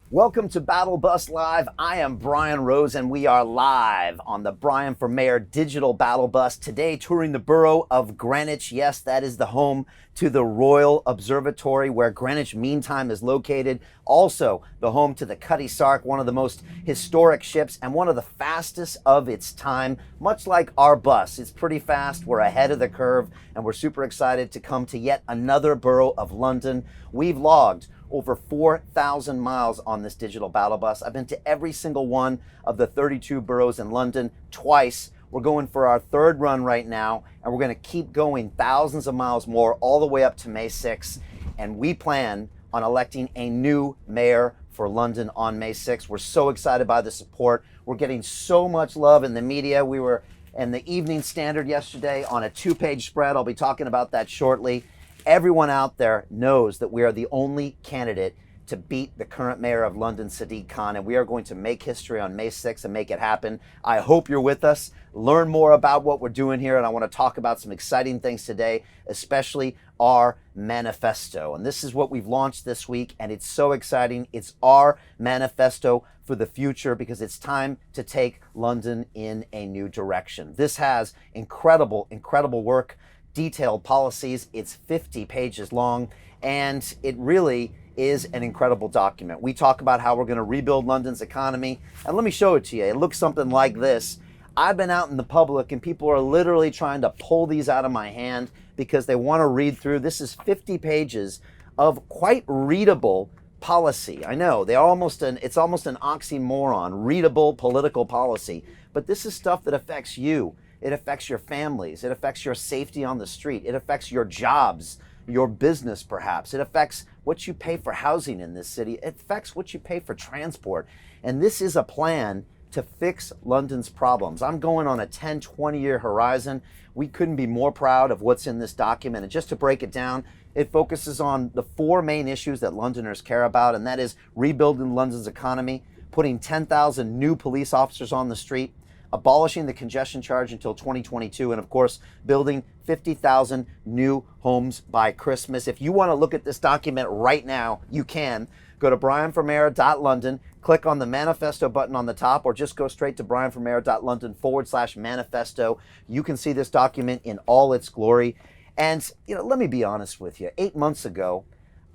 Welcome to Battle Bus Live. I am Brian Rose, and we are live on the Brian for Mayor Digital Battle Bus. Today, touring the borough of Greenwich. Yes, that is the home to the Royal Observatory, where Greenwich Mean Time is located. Also, the home to the Cutty Sark, one of the most historic ships and one of the fastest of its time. Much like our bus, it's pretty fast. We're ahead of the curve, and we're super excited to come to yet another borough of London. We've logged over 4,000 miles on this digital battle bus. I've been to every single one of the 32 boroughs in London twice. We're going for our third run right now, and we're going to keep going thousands of miles more all the way up to May 6th. And we plan on electing a new mayor for London on May 6th. We're so excited by the support. We're getting so much love in the media. We were in the Evening Standard yesterday on a 2-page spread. I'll be talking about that shortly. Everyone out there knows that we are the only candidate to beat the current mayor of London, Sadiq Khan, and we are going to make history on May 6th and make it happen. I hope you're with us. Learn more about what we're doing here, and I want to talk about some exciting things today, especially our manifesto. And this is what we've launched this week, and it's so exciting. It's our manifesto for the future because it's time to take London in a new direction. This has incredible, incredible work, detailed policies. It's 50 pages long, and it really is an incredible document. We talk about how we're going to rebuild London's economy, and let me show it to you. It looks something like this. I've been out in the public, and people are literally trying to pull these out of my hand because they want to read through. This is 50 pages of quite readable policy. I know it's almost an oxymoron, readable political policy, but this is stuff that affects you. It affects your families. It affects your safety on the street. It affects your jobs, your business perhaps. It affects what you pay for housing in this city. It affects what you pay for transport. And this is a plan to fix London's problems. I'm going on a 10, 20-year horizon. We couldn't be more proud of what's in this document. And just to break it down, it focuses on the 4 main issues that Londoners care about, and that is rebuilding London's economy, putting 10,000 new police officers on the street, abolishing the congestion charge until 2022, and of course, building 50,000 new homes by Christmas. If you want to look at this document right now, you can. Go to brianformayor.london, click on the manifesto button on the top, or just go straight to brianformayor.london/manifesto. You can see this document in all its glory. And, let me be honest with you. 8 months ago,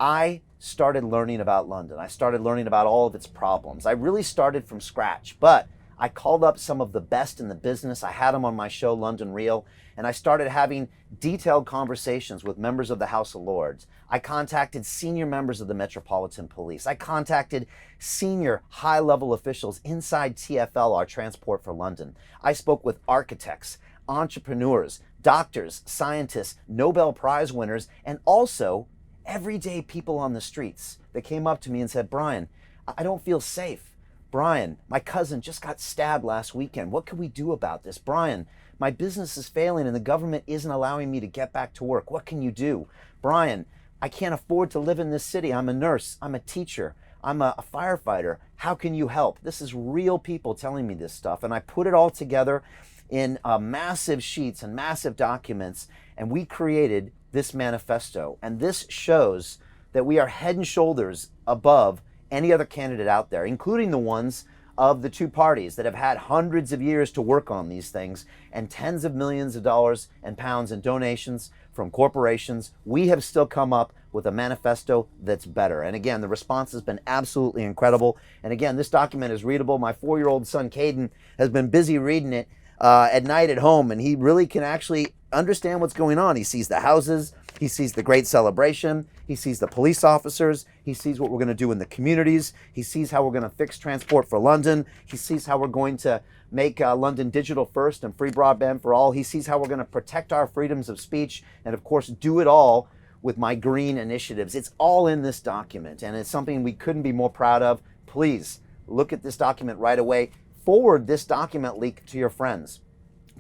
I started learning about London. I started learning about all of its problems. I really started from scratch, but I called up some of the best in the business. I had them on my show, London Real, and I started having detailed conversations with members of the House of Lords. I contacted senior members of the Metropolitan Police. I contacted senior high-level officials inside TfL, our Transport for London. I spoke with architects, entrepreneurs, doctors, scientists, Nobel Prize winners, and also everyday people on the streets that came up to me and said, "Brian, I don't feel safe. Brian, my cousin just got stabbed last weekend. What can we do about this? Brian, my business is failing and the government isn't allowing me to get back to work. What can you do? Brian, I can't afford to live in this city. I'm a nurse. I'm a teacher. I'm a firefighter. How can you help?" This is real people telling me this stuff. And I put it all together in massive sheets and massive documents. And we created this manifesto. And this shows that we are head and shoulders above any other candidate out there, including the ones of the 2 parties that have had hundreds of years to work on these things and tens of millions of dollars and pounds in donations from corporations. We have still come up with a manifesto that's better. And again, the response has been absolutely incredible. And again, this document is readable. My 4-year-old son, Caden, has been busy reading it at night at home, and he really can actually understand what's going on. He sees the houses, he sees the great celebration, he sees the police officers, he sees what we're going to do in the communities, he sees how we're going to fix Transport for London, he sees how we're going to make London digital first and free broadband for all, he sees how we're going to protect our freedoms of speech, and of course do it all with my green initiatives. It's all in this document, and it's something we couldn't be more proud of. Please look at this document right away. Forward this document leak to your friends.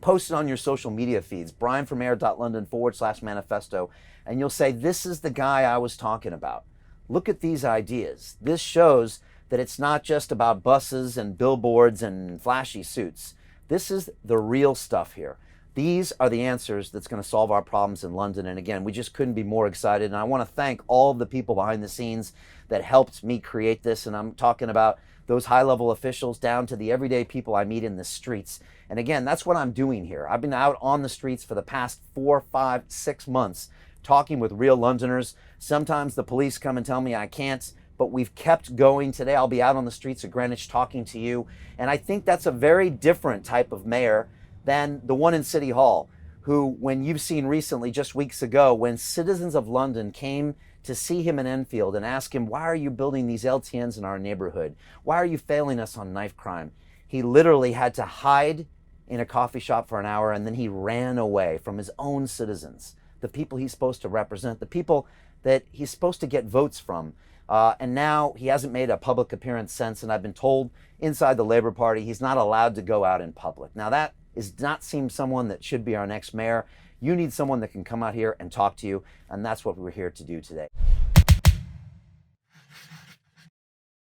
Post it on your social media feeds, brianformayor.london/manifesto, and you'll say, "This is the guy I was talking about. Look at these ideas." This shows that it's not just about buses and billboards and flashy suits. This is the real stuff here. These are the answers that's going to solve our problems in London. And again, we just couldn't be more excited. And I want to thank all of the people behind the scenes that helped me create this. And I'm talking about those high-level officials down to the everyday people I meet in the streets. And again, that's what I'm doing here. I've been out on the streets for the past 4, 5, 6 months talking with real Londoners. Sometimes the police come and tell me I can't, but we've kept going. Today I'll be out on the streets of Greenwich talking to you. And I think that's a very different type of mayor than the one in City Hall, who, when you've seen recently, just weeks ago, when citizens of London came to see him in Enfield and ask him, why are you building these LTNs in our neighborhood? Why are you failing us on knife crime? He literally had to hide in a coffee shop for an hour, and then he ran away from his own citizens, the people he's supposed to represent, the people that he's supposed to get votes from. And now he hasn't made a public appearance since, and I've been told inside the Labour Party he's not allowed to go out in public. Now that does not seem someone that should be our next mayor. You need someone that can come out here and talk to you, and that's what we're here to do today.